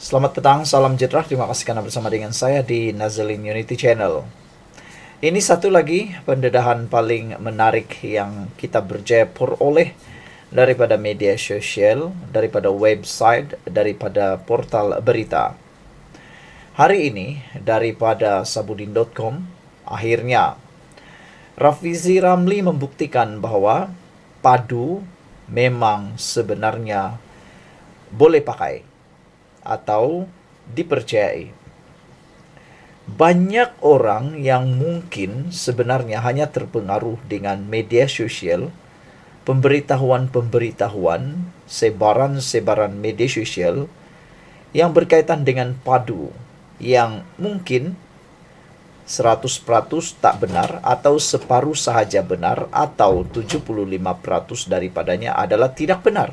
Selamat petang, salam sejahtera. Terima kasih karena bersama dengan saya di Nazalin Unity Channel. Ini satu lagi pendedahan paling menarik yang kita berjaya peroleh daripada media sosial, daripada website, daripada portal berita. Hari ini daripada sabudin.com, akhirnya Rafizi Ramli membuktikan bahwa padu memang sebenarnya boleh pakai atau dipercayai. Banyak orang yang mungkin sebenarnya hanya terpengaruh dengan media sosial, pemberitahuan-pemberitahuan, sebaran-sebaran media sosial yang berkaitan dengan padu yang mungkin 100% tak benar atau separuh sahaja benar atau 75% daripadanya adalah tidak benar.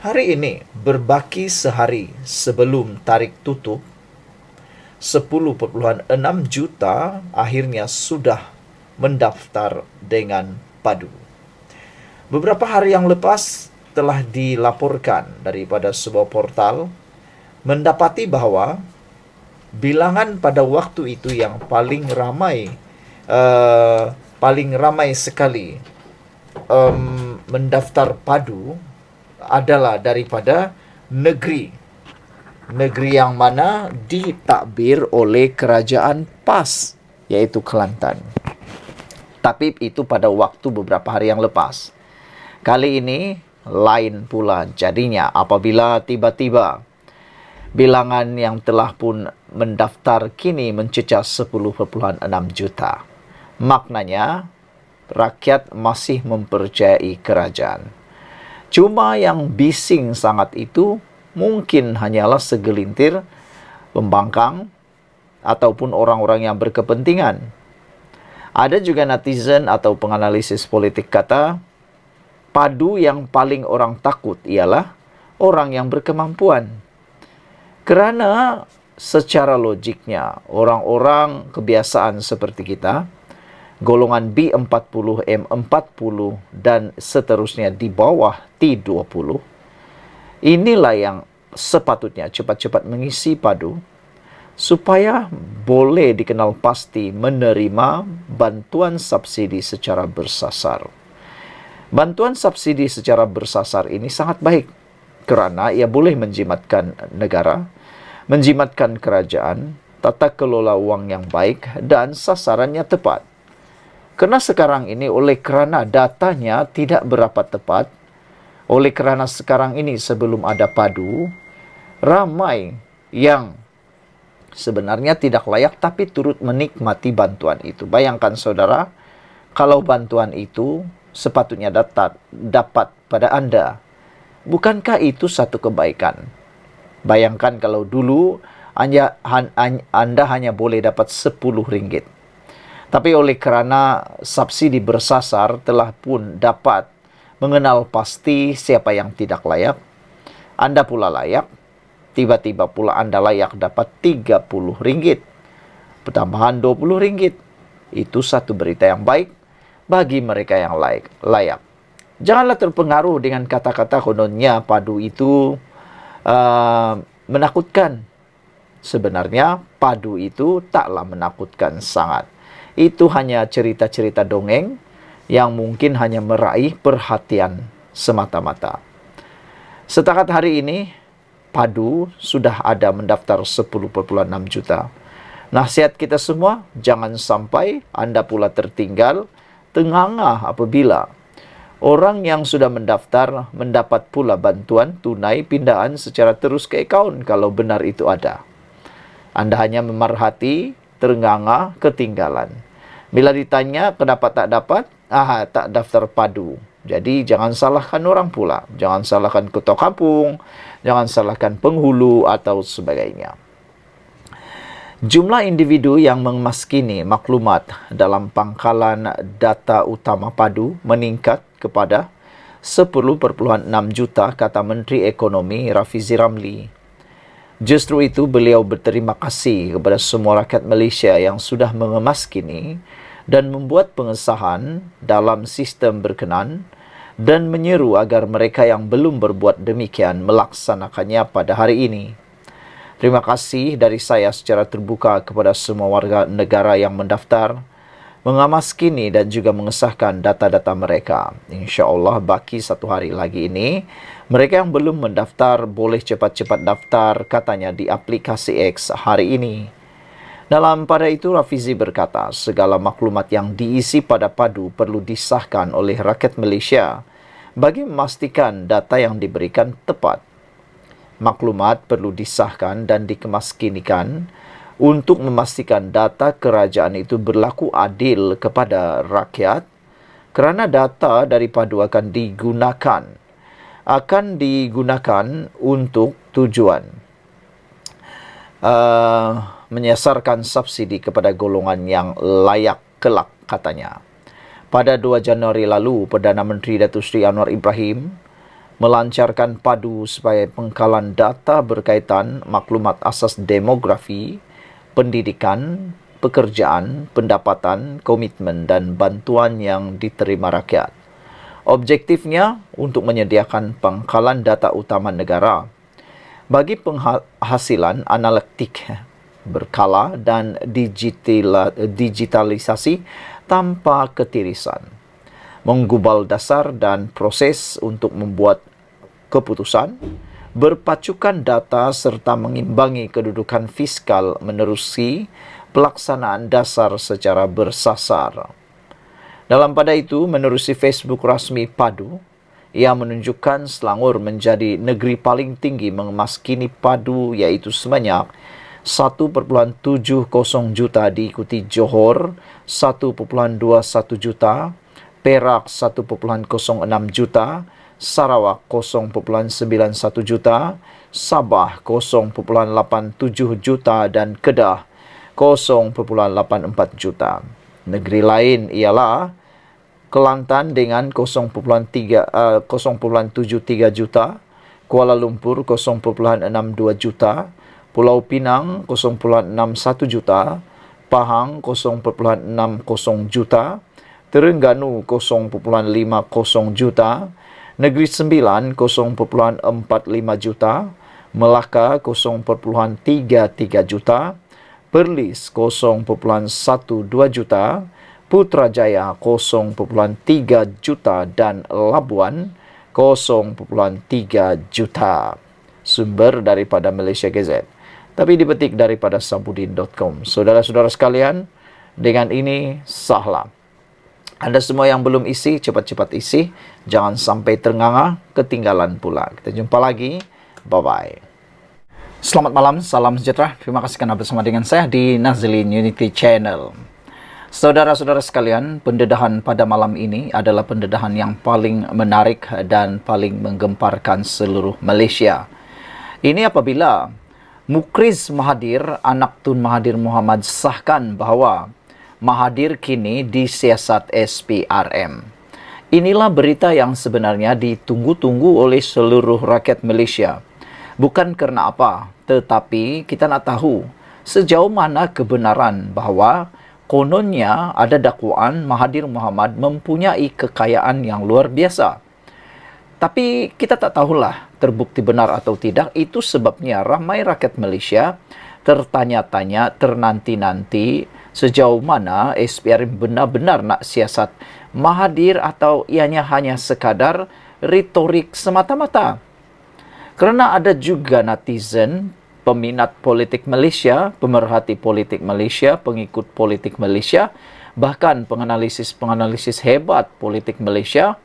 Hari ini, berbaki sehari sebelum tarik tutup, 10,6 juta akhirnya sudah mendaftar dengan padu. Beberapa hari yang lepas telah dilaporkan daripada sebuah portal mendapati bahwa bilangan pada waktu itu yang paling ramai sekali mendaftar padu adalah daripada negeri yang mana ditakbir oleh kerajaan PAS, yaitu Kelantan. Tapi itu pada waktu beberapa hari yang lepas. Kali ini lain pula jadinya apabila tiba-tiba bilangan yang telah pun mendaftar kini mencecah 10,6 juta. Maknanya rakyat masih mempercayai kerajaan. Cuma yang bising sangat itu mungkin hanyalah segelintir pembangkang ataupun orang-orang yang berkepentingan. Ada juga netizen atau penganalisis politik kata, padu yang paling orang takut ialah orang yang berkemampuan. Kerana secara logiknya, orang-orang kebiasaan seperti kita, golongan B40, M40 dan seterusnya di bawah T20, inilah yang sepatutnya cepat-cepat mengisi padu supaya boleh dikenal pasti menerima bantuan subsidi secara bersasar. Bantuan subsidi secara bersasar ini sangat baik kerana ia boleh menjimatkan negara, menjimatkan kerajaan, tata kelola wang yang baik dan sasarannya tepat. Kerana sekarang ini oleh kerana datanya tidak berapa tepat, oleh kerana sekarang ini sebelum ada padu, ramai yang sebenarnya tidak layak tapi turut menikmati bantuan itu. Bayangkan saudara, kalau bantuan itu sepatutnya dapat pada anda. Bukankah itu satu kebaikan? Bayangkan kalau dulu anda hanya boleh dapat RM10. Tapi oleh kerana subsidi bersasar telah pun dapat mengenal pasti siapa yang tidak layak, anda pula layak, tiba-tiba pula anda layak dapat RM30. Pertambahan RM20. Itu satu berita yang baik bagi mereka yang layak. Janganlah terpengaruh dengan kata-kata kononnya padu itu menakutkan. Sebenarnya padu itu taklah menakutkan sangat. Itu hanya cerita-cerita dongeng yang mungkin hanya meraih perhatian semata-mata. Setakat hari ini, padu sudah ada mendaftar 10,6 juta. Nasihat kita semua, jangan sampai anda pula tertinggal, tengangah apabila orang yang sudah mendaftar mendapat pula bantuan tunai pindahan secara terus ke akaun kalau benar itu ada. Anda hanya memerhati, terengah-engah, ketinggalan. Bila ditanya kenapa tak dapat, tak daftar padu. Jadi jangan salahkan orang pula. Jangan salahkan ketua kampung, jangan salahkan penghulu atau sebagainya. Jumlah individu yang memaskini maklumat dalam pangkalan data utama padu meningkat kepada 10,6 juta, kata Menteri Ekonomi Rafizi Ramli. Justru itu beliau berterima kasih kepada semua rakyat Malaysia yang sudah mengemaskini dan membuat pengesahan dalam sistem berkenan dan menyeru agar mereka yang belum berbuat demikian melaksanakannya pada hari ini. Terima kasih dari saya secara terbuka kepada semua warga negara yang mendaftar, mengamaskini dan juga mengesahkan data-data mereka. InsyaAllah baki 1 hari lagi ini, mereka yang belum mendaftar boleh cepat-cepat daftar katanya di aplikasi X hari ini. Pada itu, Rafizi berkata, segala maklumat yang diisi pada padu perlu disahkan oleh rakyat Malaysia bagi memastikan data yang diberikan tepat. Maklumat perlu disahkan dan dikemaskinikan untuk memastikan data kerajaan itu berlaku adil kepada rakyat, kerana data dari padu akan digunakan untuk tujuan menyasarkan subsidi kepada golongan yang layak kelak, katanya. Pada 2 Januari lalu, Perdana Menteri Datuk Seri Anwar Ibrahim melancarkan padu supaya pengkalan data berkaitan maklumat asas demografi, pendidikan, pekerjaan, pendapatan, komitmen dan bantuan yang diterima rakyat. Objektifnya untuk menyediakan pengkalan data utama negara bagi penghasilan analitik berkala dan digitalisasi tanpa ketirisan, menggubal dasar dan proses untuk membuat keputusan, berpacukan data serta mengimbangi kedudukan fiskal menerusi pelaksanaan dasar secara bersasar. Pada itu, menerusi Facebook rasmi padu, ia menunjukkan Selangor menjadi negeri paling tinggi mengemaskini padu, iaitu sebanyak 1.70 juta, diikuti Johor 1.21 juta, Perak 1.06 juta, Sarawak 0.91 juta, Sabah 0.87 juta dan Kedah 0.84 juta. Negeri lain ialah Kelantan dengan 0.73 juta, Kuala Lumpur 0.62 juta, Pulau Pinang 0.61 juta, Pahang 0.60 juta, Terengganu 0.50 juta, Negeri Sembilan 0.45 juta, Melaka 0.33 juta, Perlis 0.12 juta, Putrajaya 0.3 juta dan Labuan 0.3 juta. Sumber daripada Malaysia Gazette, tapi dipetik daripada sabudin.com. Saudara-saudara sekalian, dengan ini sahlah. Anda semua yang belum isi, cepat-cepat isi. Jangan sampai terengah, ketinggalan pula. Kita jumpa lagi. Bye-bye. Selamat malam, salam sejahtera. Terima kasih kerana bersama dengan saya di Nazlin Unity Channel. Saudara-saudara sekalian, pendedahan pada malam ini adalah pendedahan yang paling menarik dan paling menggemparkan seluruh Malaysia. Ini apabila Mukriz Mahathir, anak Tun Mahathir Mohamad, sahkan bahawa Mahathir kini disiasat SPRM. Inilah berita yang sebenarnya ditunggu-tunggu oleh seluruh rakyat Malaysia. Bukan kerana apa, tetapi kita nak tahu sejauh mana kebenaran bahawa kononnya ada dakwaan Mahathir Mohamad mempunyai kekayaan yang luar biasa. Tapi kita tak tahulah terbukti benar atau tidak. Itu sebabnya ramai rakyat Malaysia tertanya-tanya, ternanti-nanti sejauh mana SPRM benar-benar nak siasat Mahathir atau ianya hanya sekadar retorik semata-mata. Kerana ada juga netizen, peminat politik Malaysia, pemerhati politik Malaysia, pengikut politik Malaysia, bahkan penganalisis-penganalisis hebat politik Malaysia,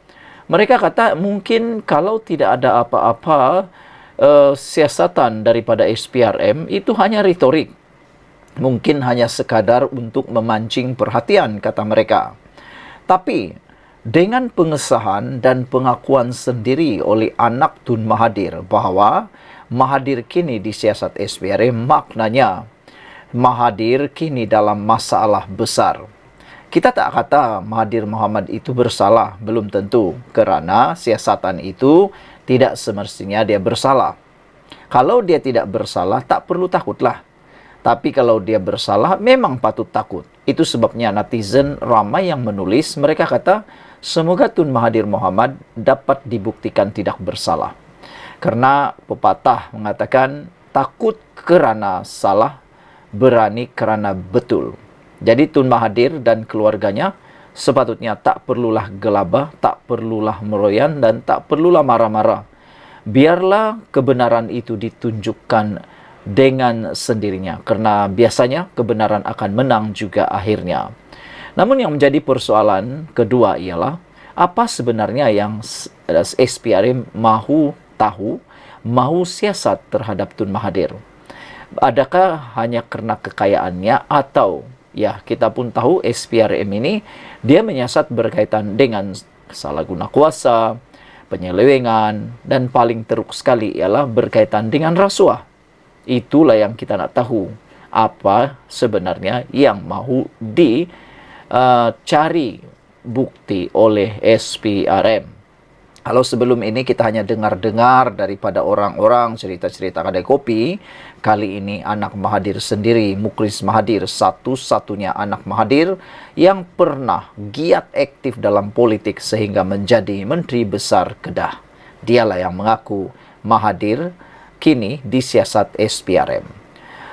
mereka kata mungkin kalau tidak ada apa-apa siasatan daripada SPRM, itu hanya retorik. Mungkin hanya sekadar untuk memancing perhatian, kata mereka. Tapi dengan pengesahan dan pengakuan sendiri oleh anak Tun Mahathir bahawa Mahathir kini disiasat SPRM, maknanya Mahathir kini dalam masalah besar. Kita tak kata Mahathir Mohamad itu bersalah, belum tentu, kerana siasatan itu tidak semestinya dia bersalah. Kalau dia tidak bersalah, tak perlu takutlah. Tapi kalau dia bersalah, memang patut takut. Itu sebabnya netizen ramai yang menulis, mereka kata, Semoga Tun Mahathir Mohamad dapat dibuktikan tidak bersalah. Karena pepatah mengatakan takut kerana salah, berani kerana betul. Jadi Tun Mahathir dan keluarganya sepatutnya tak perlulah gelabah, tak perlulah meroyan dan tak perlulah marah-marah. Biarlah kebenaran itu ditunjukkan dengan sendirinya. Karena biasanya kebenaran akan menang juga akhirnya. Namun yang menjadi persoalan kedua ialah apa sebenarnya yang SPRM mahu tahu, mahu siasat terhadap Tun Mahathir. Adakah hanya kerana kekayaannya atau ya kita pun tahu SPRM ini dia menyiasat berkaitan dengan salah guna kuasa, penyelewengan dan paling teruk sekali ialah berkaitan dengan rasuah. Itulah yang kita nak tahu apa sebenarnya yang mahu cari bukti oleh SPRM. Kalau sebelum ini kita hanya dengar-dengar daripada orang-orang cerita-cerita kedai kopi, kali ini anak Mahathir sendiri, Mukhriz Mahathir, satu-satunya anak Mahathir yang pernah giat aktif dalam politik sehingga menjadi Menteri Besar Kedah. Dialah yang mengaku Mahathir kini disiasat SPRM.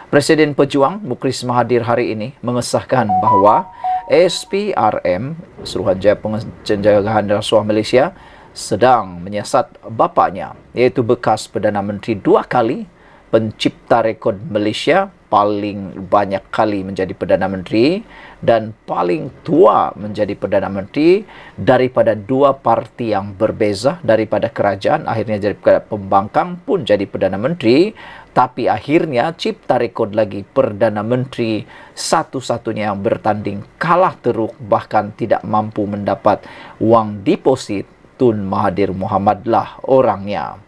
Presiden Pejuang Mukhriz Mahathir hari ini mengesahkan bahawa SPRM, Suruhanjaya Pencegahan Rasuah Malaysia, sedang menyiasat bapaknya, iaitu bekas Perdana Menteri 2 kali, pencipta rekod Malaysia, paling banyak kali menjadi Perdana Menteri dan paling tua menjadi Perdana Menteri daripada 2 parti yang berbeza, daripada kerajaan, akhirnya jadi pembangkang pun jadi Perdana Menteri, tapi akhirnya cipta rekod lagi Perdana Menteri satu-satunya yang bertanding kalah teruk, bahkan tidak mampu mendapat wang deposit. Tun Mahathir Mohamad lah orangnya.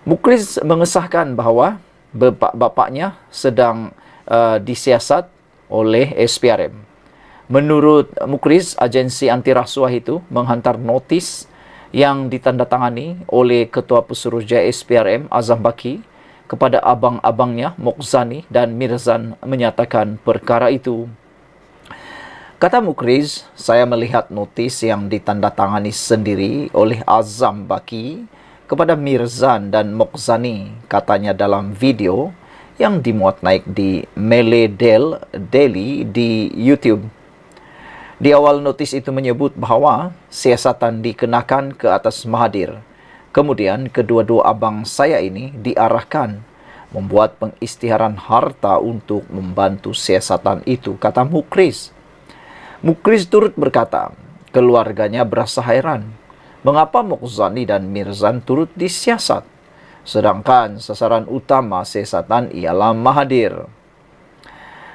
Mukhriz mengesahkan bahawa bapaknya sedang disiasat oleh SPRM. Menurut Mukhriz, agensi anti rasuah itu menghantar notis yang ditandatangani oleh Ketua Pesuruhjaya SPRM Azam Baki kepada abang-abangnya Mokhzani dan Mirzan menyatakan perkara itu. Kata Mukhriz, saya melihat notis yang ditandatangani sendiri oleh Azam Baki kepada Mirzan dan Mokhzani, katanya dalam video yang dimuat naik di Malay Daily di YouTube. Di awal notis itu menyebut bahawa siasatan dikenakan ke atas Mahathir. Kemudian kedua-dua abang saya ini diarahkan membuat pengisytiharan harta untuk membantu siasatan itu, kata Mukhriz. Mukhriz turut berkata, keluarganya berasa heran mengapa Mokhzani dan Mirzan turut disiasat, sedangkan sasaran utama siasatan ialah Mahathir.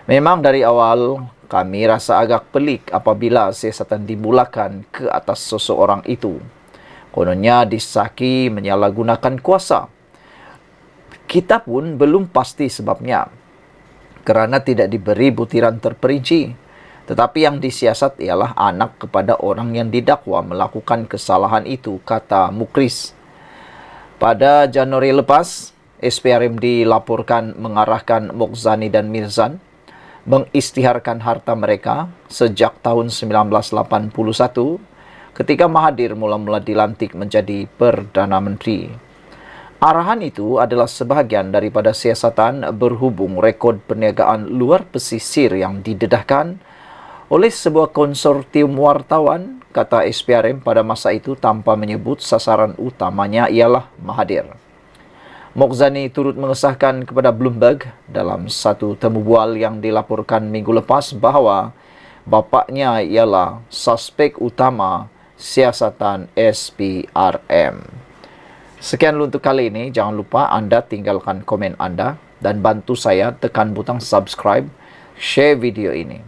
Memang dari awal kami rasa agak pelik apabila siasatan dimulakan ke atas seseorang itu. Kononnya disaki menyalahgunakan kuasa. Kita pun belum pasti sebabnya, kerana tidak diberi butiran terperinci. Tetapi yang disiasat ialah anak kepada orang yang didakwa melakukan kesalahan itu, kata Mukhriz. Pada Januari lepas, SPRM dilaporkan mengarahkan Mokhzani dan Mirzan mengisytiharkan harta mereka sejak tahun 1981 ketika Mahathir mula-mula dilantik menjadi Perdana Menteri. Arahan itu adalah sebahagian daripada siasatan berhubung rekod perniagaan luar pesisir yang didedahkan oleh sebuah konsortium wartawan, kata SPRM pada masa itu tanpa menyebut sasaran utamanya ialah Mahathir. Mokhzani turut mengesahkan kepada Bloomberg dalam satu temu bual yang dilaporkan minggu lepas bahawa bapaknya ialah suspek utama siasatan SPRM. Sekian untuk kali ini. Jangan lupa anda tinggalkan komen anda dan bantu saya tekan butang subscribe, share video ini.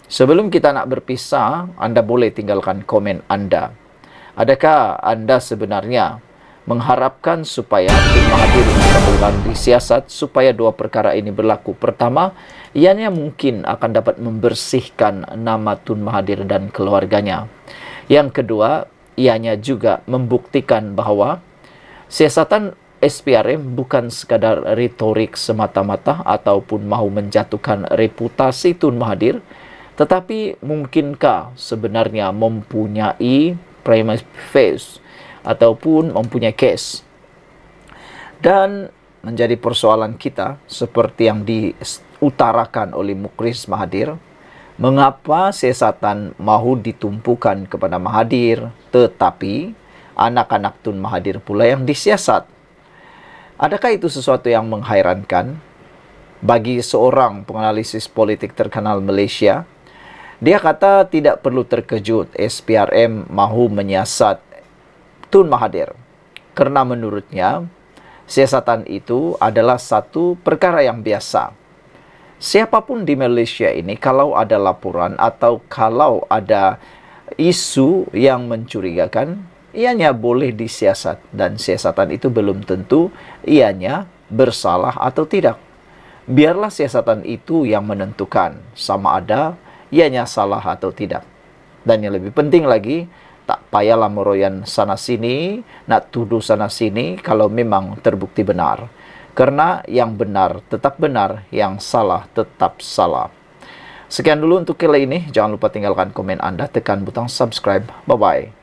Sebelum kita nak berpisah, anda boleh tinggalkan komen anda. Adakah anda sebenarnya mengharapkan supaya Tun Mahathir mula-mula disiasat supaya dua perkara ini berlaku? Pertama, ianya mungkin akan dapat membersihkan nama Tun Mahathir dan keluarganya. Yang kedua, ianya juga membuktikan bahawa siasatan SPRM bukan sekadar retorik semata-mata ataupun mahu menjatuhkan reputasi Tun Mahathir, Tetapi mungkinkah sebenarnya mempunyai prima facie ataupun mempunyai case? Dan menjadi persoalan kita seperti yang diutarakan oleh Mukris Mahathir, mengapa siasatan mahu ditumpukan kepada Mahathir tetapi anak-anak Tun Mahathir pula yang disiasat? Adakah itu sesuatu yang menghairankan bagi seorang penganalisis politik terkenal Malaysia? Dia kata tidak perlu terkejut SPRM mahu menyiasat Tun Mahathir kerana menurutnya siasatan itu adalah satu perkara yang biasa. Siapapun di Malaysia ini, kalau ada laporan atau kalau ada isu yang mencurigakan, ianya boleh disiasat, dan siasatan itu belum tentu ianya bersalah atau tidak. Biarlah siasatan itu yang menentukan sama ada ianya salah atau tidak. Dan yang lebih penting lagi, tak payahlah meroyan sana-sini, nak tuduh sana-sini kalau memang terbukti benar. Karena yang benar tetap benar, yang salah tetap salah. Sekian dulu untuk kali ini. Jangan lupa tinggalkan komen Anda, tekan butang subscribe. Bye-bye.